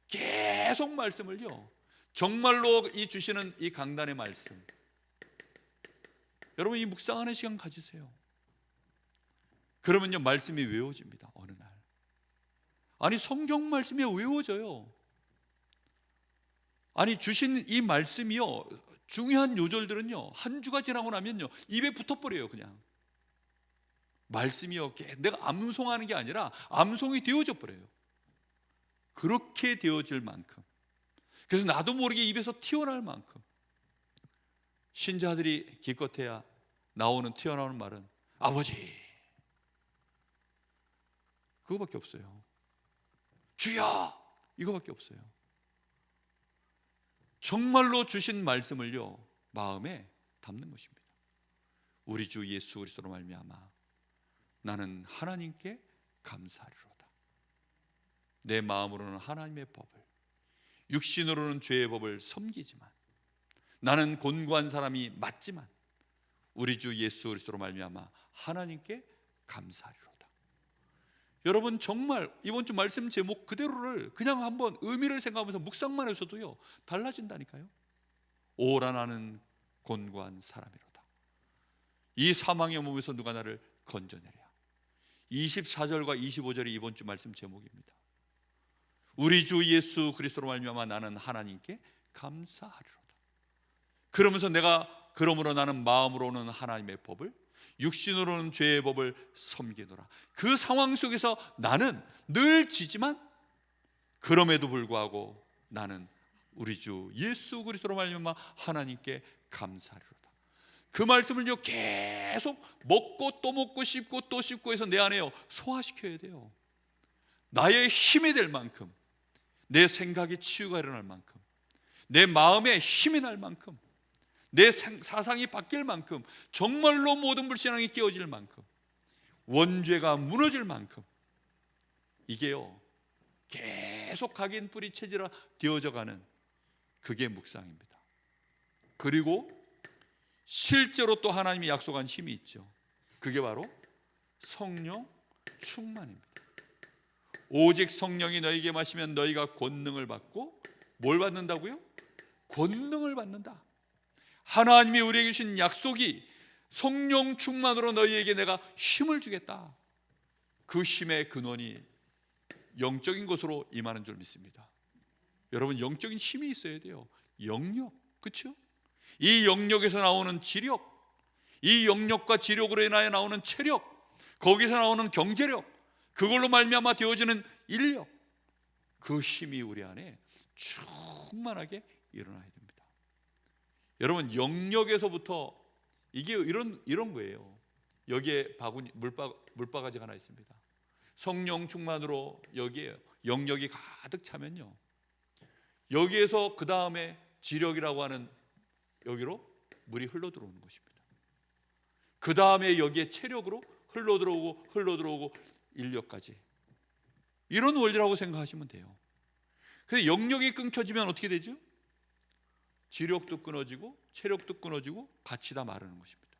계속 말씀을요, 정말로 이 주시는 이 강단의 말씀, 여러분 이 묵상하는 시간 가지세요. 그러면요, 말씀이 외워집니다. 어느 날, 아니 성경 말씀이 외워져요. 아니 주신 이 말씀이요, 중요한 요절들은요, 한 주가 지나고 나면요 입에 붙어버려요. 그냥 말씀이요, 내가 암송하는 게 아니라 암송이 되어져 버려요. 그렇게 되어질 만큼, 그래서 나도 모르게 입에서 튀어나올 만큼 신자들이 기껏해야 튀어나오는 말은 아버지, 그거밖에 없어요. 주여, 이거밖에 없어요. 정말로 주신 말씀을요 마음에 담는 것입니다. 우리 주 예수 그리스도로 말미암아 나는 하나님께 감사하리로다. 내 마음으로는 하나님의 법을, 육신으로는 죄의 법을 섬기지만, 나는 곤고한 사람이 맞지만 우리 주 예수 그리스도로 말미암아 하나님께 감사하리로다. 여러분, 정말 이번 주 말씀 제목 그대로를 그냥 한번 의미를 생각하면서 묵상만 해서도요 달라진다니까요. 오라 나는 곤고한 사람이로다. 이 사망의 몸에서 누가 나를 건져내랴. 24절과 25절이 이번 주 말씀 제목입니다. 우리 주 예수 그리스도로 말미암아 나는 하나님께 감사하리로다. 그러면서 그러므로 나는 마음으로는 하나님의 법을, 육신으로는 죄의 법을 섬기노라. 그 상황 속에서 나는 늘 지지만 그럼에도 불구하고 나는 우리 주 예수 그리스도로 말미암아 하나님께 감사하리로다. 그 말씀을요 계속 먹고 또 먹고 씹고 또 씹고 해서 내 안에요 소화시켜야 돼요. 나의 힘이 될 만큼, 내 생각에 치유가 일어날 만큼, 내 마음에 힘이 날 만큼, 내 사상이 바뀔 만큼, 정말로 모든 불신앙이 깨어질 만큼, 원죄가 무너질 만큼, 이게요 계속 각인 뿌리 체질화 되어져 가는 그게 묵상입니다. 그리고 실제로 또 하나님이 약속한 힘이 있죠. 그게 바로 성령 충만입니다. 오직 성령이 너희에게 마시면 너희가 권능을 받고, 뭘 받는다고요? 권능을 받는다. 하나님이 우리에게 주신 약속이 성령 충만으로 너희에게 내가 힘을 주겠다. 그 힘의 근원이 영적인 것으로 임하는 줄 믿습니다. 여러분, 영적인 힘이 있어야 돼요. 영역, 그렇죠? 이 영역에서 나오는 지력, 이 영역과 지력으로 인하여 나오는 체력, 거기서 나오는 경제력, 그걸로 말미암아 되어지는 인력, 그 힘이 우리 안에 충만하게 일어나야 됩니다. 여러분, 영역에서부터 이게 이런 거예요. 여기에 물바가지가 하나 있습니다. 성령 충만으로 여기에 영역이 가득 차면요, 여기에서 그 다음에 지력이라고 하는 여기로 물이 흘러 들어오는 것입니다. 그 다음에 여기에 체력으로 흘러 들어오고 인력까지, 이런 원리라고 생각하시면 돼요. 그래서 영역이 끊겨지면 어떻게 되죠? 지력도 끊어지고 체력도 끊어지고 같이 다 마르는 것입니다.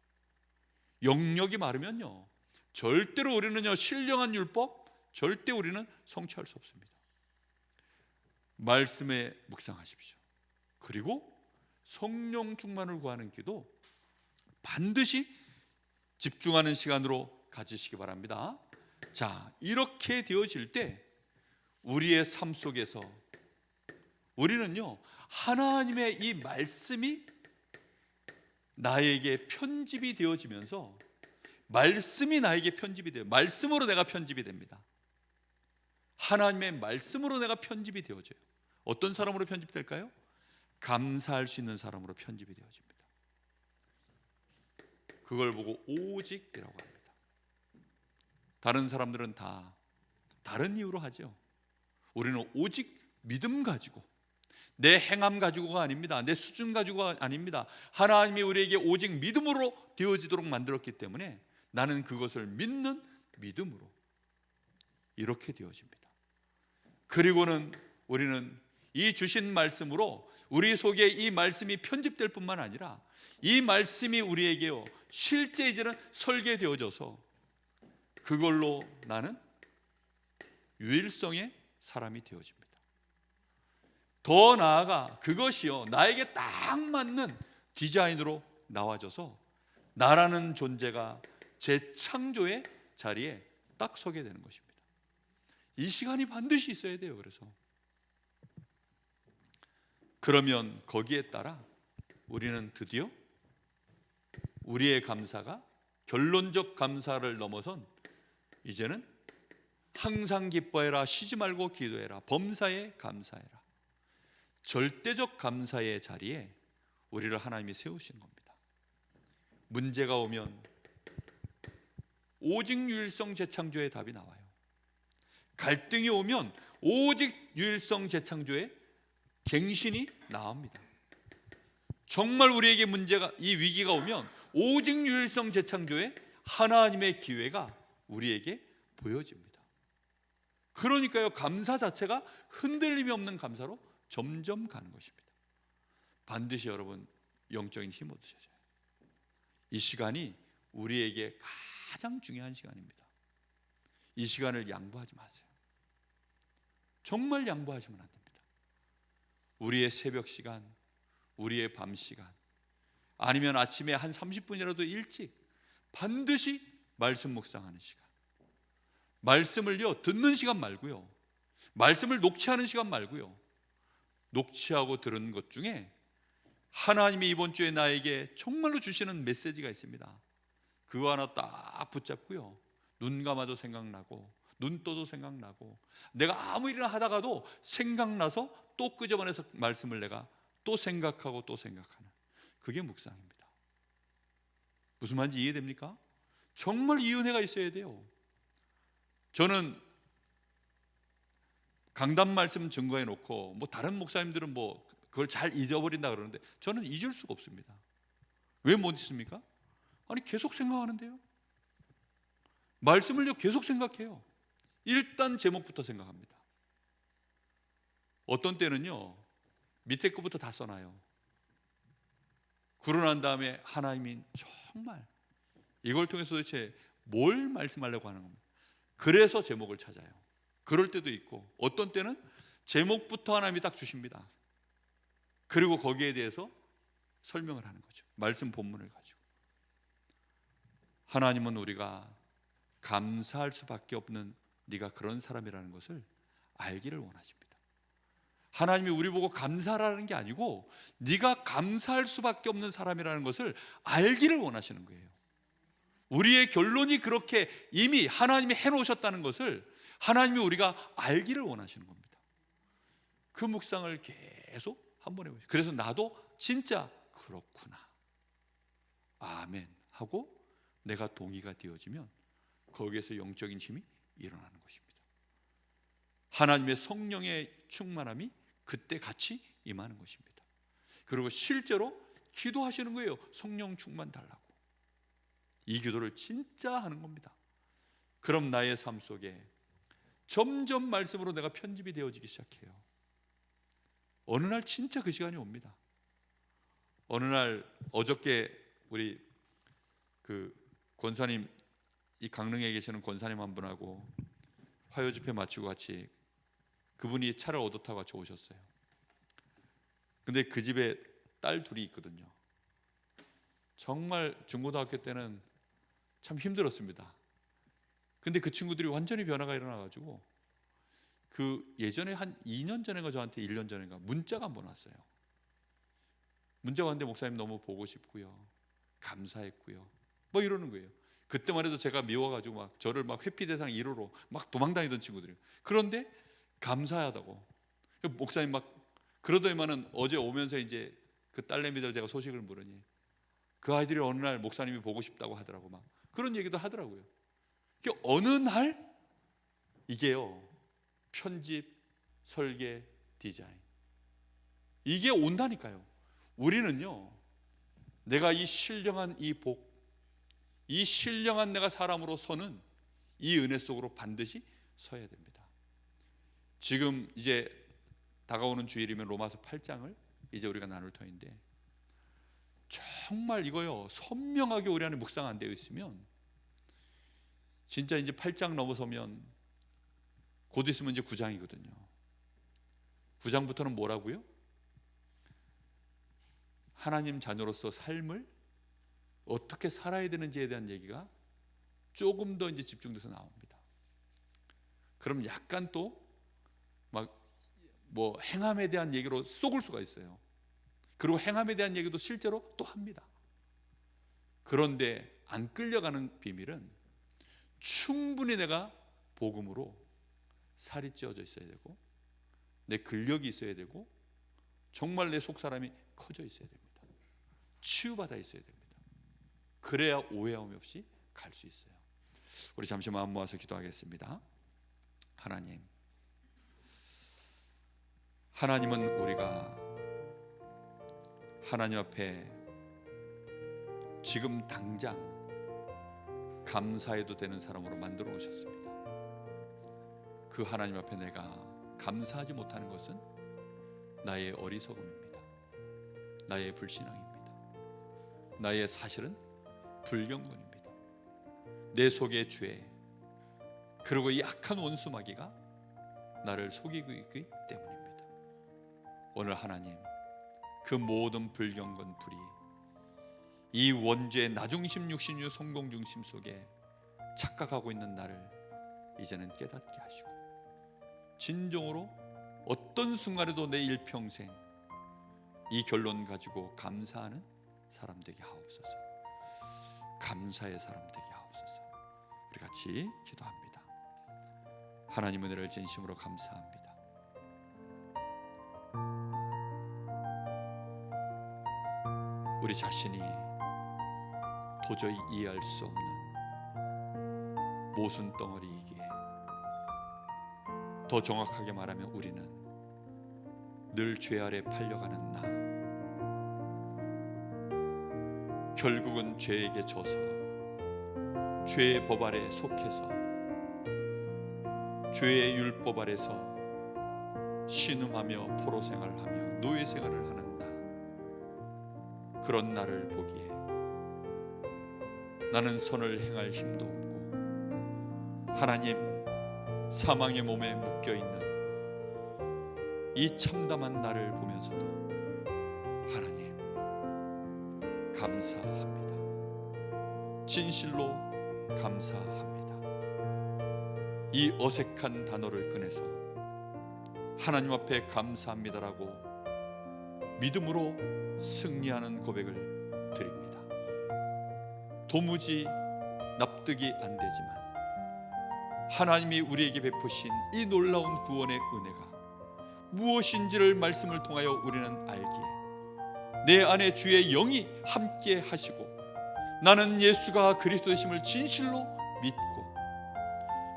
영역이 마르면요 절대로 우리는요 신령한 율법 절대 우리는 성취할 수 없습니다. 말씀에 묵상하십시오. 그리고 성령 충만을 구하는 기도 반드시 집중하는 시간으로 가지시기 바랍니다. 자, 이렇게 되어질 때 우리의 삶 속에서 우리는요 하나님의 이 말씀이 나에게 편집이 되어지면서, 말씀이 나에게 편집이 돼요. 말씀으로 내가 편집이 됩니다. 하나님의 말씀으로 내가 편집이 되어져요. 어떤 사람으로 편집될까요? 감사할 수 있는 사람으로 편집이 되어집니다. 그걸 보고 오직이라고 합니다. 다른 사람들은 다 다른 이유로 하죠. 우리는 오직 믿음 가지고, 내 행함 가지고가 아닙니다. 내 수준 가지고가 아닙니다. 하나님이 우리에게 오직 믿음으로 되어지도록 만들었기 때문에 나는 그것을 믿는 믿음으로 이렇게 되어집니다. 그리고는 우리는 이 주신 말씀으로 우리 속에 이 말씀이 편집될 뿐만 아니라 이 말씀이 우리에게요 실제 이제는 설계되어져서 그걸로 나는 유일성의 사람이 되어집니다. 더 나아가 그것이요 나에게 딱 맞는 디자인으로 나와져서 나라는 존재가 재창조의 자리에 딱 서게 되는 것입니다. 이 시간이 반드시 있어야 돼요. 그러면 거기에 따라 우리는 드디어 우리의 감사가 결론적 감사를 넘어선 이제는 항상 기뻐해라, 쉬지 말고 기도해라, 범사에 감사해라. 절대적 감사의 자리에 우리를 하나님이 세우시는 겁니다. 문제가 오면 오직 유일성 재창조의 답이 나와요. 갈등이 오면 오직 유일성 재창조의 갱신이 나옵니다. 정말 우리에게 문제가, 이 위기가 오면 오직 유일성 재창조의 하나님의 기회가 우리에게 보여집니다. 그러니까요, 감사 자체가 흔들림이 없는 감사로 점점 가는 것입니다. 반드시 여러분 영적인 힘 얻으셔야 돼요. 이 시간이 우리에게 가장 중요한 시간입니다. 이 시간을 양보하지 마세요. 정말 양보하시면 안 됩니다. 우리의 새벽 시간, 우리의 밤 시간, 아니면 아침에 한 30분이라도 일찍 반드시 말씀 묵상하는 시간, 말씀을요 듣는 시간 말고요, 말씀을 녹취하는 시간 말고요, 녹취하고 들은 것 중에 하나님이 이번 주에 나에게 정말로 주시는 메시지가 있습니다. 그거 하나 딱 붙잡고요, 눈 감아도 생각나고 눈 떠도 생각나고, 내가 아무 일이나 하다가도 생각나서 또 끄집어내서 말씀을 내가 또 생각하고 또 생각하는, 그게 묵상입니다. 무슨 말인지 이해됩니까? 정말 이 은혜가 있어야 돼요. 저는 강단 말씀 증거해 놓고 뭐 다른 목사님들은 뭐 그걸 잘 잊어버린다 그러는데 저는 잊을 수가 없습니다. 왜 못 잊습니까? 아니 계속 생각하는데요. 말씀을요 계속 생각해요. 일단 제목부터 생각합니다. 어떤 때는요 밑에 것부터 다 써놔요. 그러고 난 다음에 하나님이 정말 이걸 통해서 도대체 뭘 말씀하려고 하는 겁니다. 그래서 제목을 찾아요. 그럴 때도 있고, 어떤 때는 제목부터 하나님이 딱 주십니다. 그리고 거기에 대해서 설명을 하는 거죠. 말씀 본문을 가지고. 하나님은 우리가 감사할 수밖에 없는 네가 그런 사람이라는 것을 알기를 원하십니다. 하나님이 우리 보고 감사하라는 게 아니고 네가 감사할 수밖에 없는 사람이라는 것을 알기를 원하시는 거예요. 우리의 결론이 그렇게 이미 하나님이 해놓으셨다는 것을 하나님이 우리가 알기를 원하시는 겁니다. 그 묵상을 계속 한번 해보세요. 그래서 나도 진짜 그렇구나, 아멘 하고 내가 동의가 되어지면 거기에서 영적인 힘이 일어나는 것입니다. 하나님의 성령의 충만함이 그때 같이 임하는 것입니다. 그리고 실제로 기도하시는 거예요. 성령 충만 달라고. 이 기도를 진짜 하는 겁니다. 그럼 나의 삶 속에 점점 말씀으로 내가 편집이 되어지기 시작해요. 어느 날 진짜 그 시간이 옵니다. 어느 날 어저께 우리 그 권사님, 이 강릉에 계시는 권사님 한 분하고 화요 집회 마치고 같이 그분이 차를 얻어 타고 같이 오셨어요. 근데 그 집에 딸 둘이 있거든요. 정말 중고등학교 때는 참 힘들었습니다. 근데 그 친구들이 완전히 변화가 일어나가지고 그 예전에 한 2년 전인가 저한테 1년 전인가 문자가 한번 왔어요. 문자가 왔는데 목사님 너무 보고 싶고요, 감사했고요, 뭐 이러는 거예요. 그때만 해도 제가 미워가지고 막 저를 막 회피 대상 1호로 막 도망다니던 친구들이에요. 그런데 감사하다고 목사님 막 그러더니만은 어제 오면서 이제 그 딸내미들 제가 소식을 물으니 그 아이들이 어느 날 목사님이 보고 싶다고 하더라고, 막 그런 얘기도 하더라고요. 어느 날 이게요 편집, 설계, 디자인 이게 온다니까요. 우리는요 내가 이 신령한 이 복, 이 신령한 내가 사람으로 서는 이 은혜 속으로 반드시 서야 됩니다. 지금 이제 다가오는 주일이면 로마서 8장을 이제 우리가 나눌 터인데 정말 이거요 선명하게 우리 안에 묵상 안 되어 있으면 진짜 이제 8장 넘어서면 곧 있으면 이제 9장이거든요. 9장부터는 뭐라고요? 하나님 자녀로서 삶을 어떻게 살아야 되는지에 대한 얘기가 조금 더 이제 집중돼서 나옵니다. 그럼 약간 또 막 뭐 행함에 대한 얘기로 쏘을 수가 있어요. 그리고 행함에 대한 얘기도 실제로 또 합니다. 그런데 안 끌려가는 비밀은 충분히 내가 복음으로 살이 찌어져 있어야 되고, 내 근력이 있어야 되고, 정말 내 속사람이 커져 있어야 됩니다. 치유받아 있어야 됩니다. 그래야 오해함이 없이 갈 수 있어요. 우리 잠시 마음 모아서 기도하겠습니다. 하나님은 우리가 하나님 앞에 지금 당장 감사해도 되는 사람으로 만들어 놓으셨습니다. 그 하나님 앞에 내가 감사하지 못하는 것은 나의 어리석음입니다. 나의 불신앙입니다. 나의 사실은 불경건입니다. 내 속의 죄, 그리고 약한 원수 마귀가 나를 속이고 있기 때문입니다. 오늘 하나님, 그 모든 불경건 불이 이 원죄의 나중심, 육신유, 성공중심 속에 착각하고 있는 나를 이제는 깨닫게 하시고, 진정으로 어떤 순간에도 내 일평생 이 결론 가지고 감사하는 사람 되게 하옵소서. 감사의 사람 되게 하옵소서. 우리 같이 기도합니다. 하나님 은혜를 진심으로 감사합니다. 우리 자신이 도저히 이해할 수 없는 모순 덩어리이기에, 더 정확하게 말하면 우리는 늘 죄 아래 팔려가는 나, 결국은 죄에게 져서 죄의 법 아래 속해서 죄의 율법 아래서 신음하며 포로 생활하며 노예 생활을 하는 나, 그런 나를 보기에 나는 선을 행할 힘도 없고, 하나님, 사망의 몸에 묶여있는 이 참담한 나를 보면서도 하나님 감사합니다. 진실로 감사합니다. 이 어색한 단어를 꺼내서 하나님 앞에 감사합니다라고 믿음으로 승리하는 고백을 드립니다. 도무지 납득이 안 되지만 하나님이 우리에게 베푸신 이 놀라운 구원의 은혜가 무엇인지를 말씀을 통하여 우리는 알기에 내 안에 주의 영이 함께 하시고, 나는 예수가 그리스도 되심을 진실로 믿고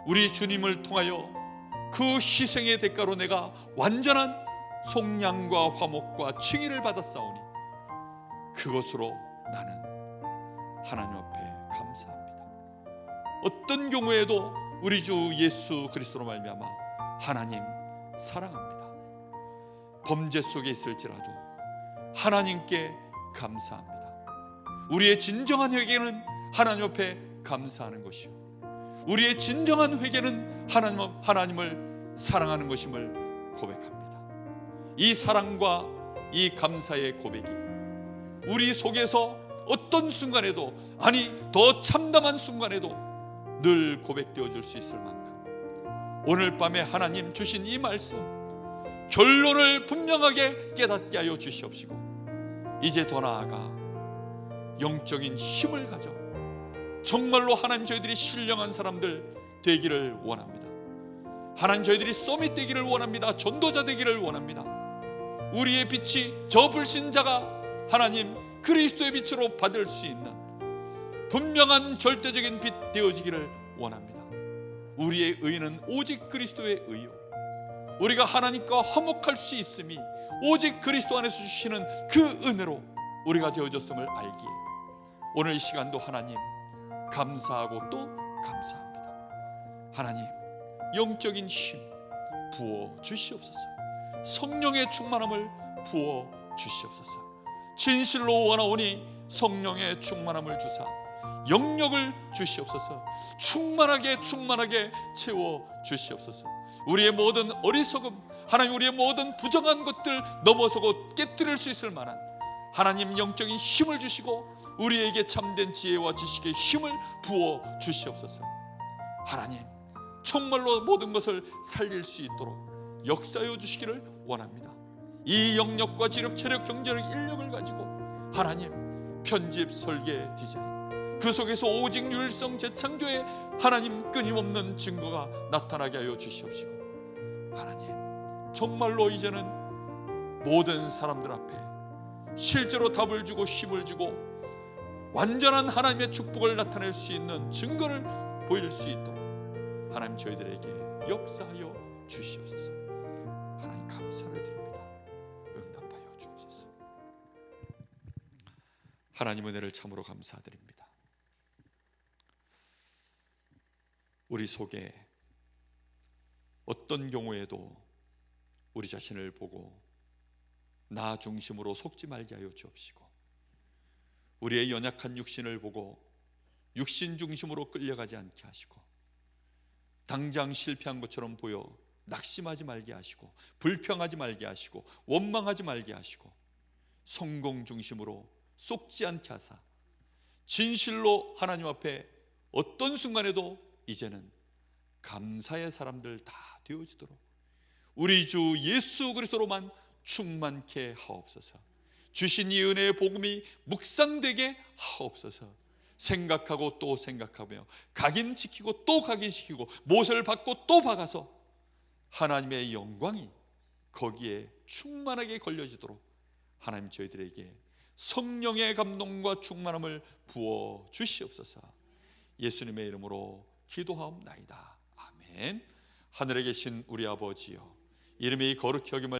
우리 주님을 통하여 그 희생의 대가로 내가 완전한 속량과 화목과 칭의를 받았사오니 그것으로 나는 하나님 앞에 감사합니다. 어떤 경우에도 우리 주 예수 그리스도로 말미암아 하나님 사랑합니다. 범죄 속에 있을지라도 하나님께 감사합니다. 우리의 진정한 회개는 하나님 앞에 감사하는 것이요, 우리의 진정한 회개는 하나님을 사랑하는 것임을 고백합니다. 이 사랑과 이 감사의 고백이 우리 속에서 어떤 순간에도, 아니 더 참담한 순간에도 늘 고백되어질 수 있을 만큼 오늘 밤에 하나님 주신 이 말씀 결론을 분명하게 깨닫게 하여 주시옵시고, 이제 더 나아가 영적인 힘을 가져 정말로 하나님 저희들이 신령한 사람들 되기를 원합니다. 하나님 저희들이 서밋 되기를 원합니다. 전도자 되기를 원합니다. 우리의 빛이 저 불신자가 하나님 그리스도의 빛으로 받을 수 있는 분명한 절대적인 빛 되어지기를 원합니다. 우리의 의는 오직 그리스도의 의요, 우리가 하나님과 화목할 수 있음이 오직 그리스도 안에서 주시는 그 은혜로 우리가 되어졌음을 알기에 오늘 이 시간도 하나님 감사하고 또 감사합니다. 하나님 영적인 힘 부어 주시옵소서. 성령의 충만함을 부어 주시옵소서. 진실로 원하오니 성령의 충만함을 주사 영력을 주시옵소서. 충만하게 채워 주시옵소서. 우리의 모든 어리석음, 하나님 우리의 모든 부정한 것들 넘어서고 깨뜨릴 수 있을 만한 하나님 영적인 힘을 주시고 우리에게 참된 지혜와 지식의 힘을 부어 주시옵소서. 하나님 정말로 모든 것을 살릴 수 있도록 역사하여 주시기를 원합니다. 이 영역과 지력, 체력, 경제력, 인력을 가지고 하나님 편집, 설계, 디자인 그 속에서 오직 율성 재창조의 하나님 끊임없는 증거가 나타나게 하여 주시옵시고, 하나님, 정말로 이제는 모든 사람들 앞에 실제로 답을 주고 힘을 주고 완전한 하나님의 축복을 나타낼 수 있는 증거를 보일 수 있도록 하나님 저희들에게 역사하여 주시옵소서. 하나님 감사를 드립니다. 응답하여 주옵소서. 하나님 은혜를 참으로 감사드립니다. 우리 속에 어떤 경우에도 우리 자신을 보고 나 중심으로 속지 말게 하여 주옵시고, 우리의 연약한 육신을 보고 육신 중심으로 끌려가지 않게 하시고, 당장 실패한 것처럼 보여 낙심하지 말게 하시고, 불평하지 말게 하시고, 원망하지 말게 하시고, 성공 중심으로 속지 않게 하사 진실로 하나님 앞에 어떤 순간에도 이제는 감사의 사람들 다 되어지도록 우리 주 예수 그리스도로만 충만케 하옵소서. 주신 이 은혜의 복음이 묵상되게 하옵소서. 생각하고 또 생각하며 각인시키고 또 각인시키고 못을 박고 또 박아서 하나님의 영광이 거기에 충만하게 걸려지도록 하나님 저희들에게 성령의 감동과 충만함을 부어 주시옵소서. 예수님의 이름으로 기도하옵나이다. 아멘. 하늘에 계신 우리 아버지여, 이름이 거룩히 여김을